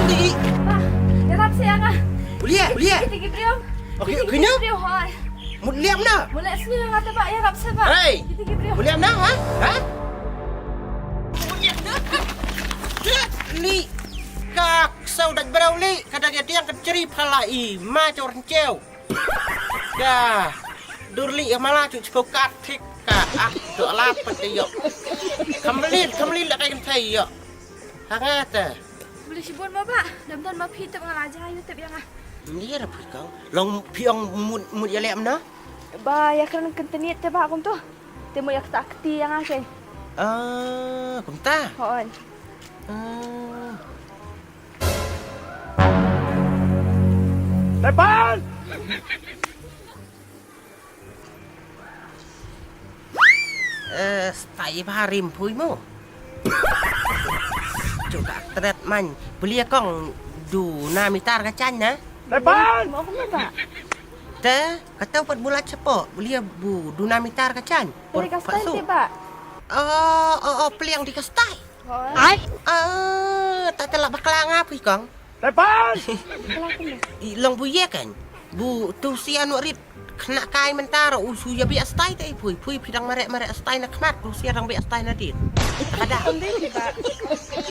Di. Pak, yarap siya nga. Boleh, boleh. Kita priong. Okey, kena. Priong, hoy. Boleh mana? Mula siya nga ta, Pak. Yarap siya, Pak. Hei. Kita priong. Boleh mana, ha? Ha? Boleh dah. Li. Kak, sau dah berau li. Kadang dia yang keceri palai. Ma orang ceu. Ya. Durli malah cuci pokat tik. Kak, tu lapet yo. Kembali lah kayak gitu yo. Hangat. Boleh sibun mo, Pak. Dam-dam mapitap nga aja ayo tap yang ah. Ni ada apa kau? Long piang mud ya lek mana? Ba, ya kan kentenit te, Pak, kum tu. Temu ya takti yang ake. Kumta. Hoon. Depan! Stay harim pui mo. Coba teret man. Beli kong du na mitar kacan na. Depan! Mau kum Pak. Te, kata pat bulat sepo. Beli bu du na mitar kacan. Dari kastan te, Pak. Peliang di kastai. Hoon. Tak telak baklang apa kong. Depan! Kelah kum ya. Long bu ye kan. Bu tu si anu rit kena kai mentara usu ya bi astai tai pui pidang marek astai nak kmat tu si orang bi astai na dit. Ada. Kum te, Pak.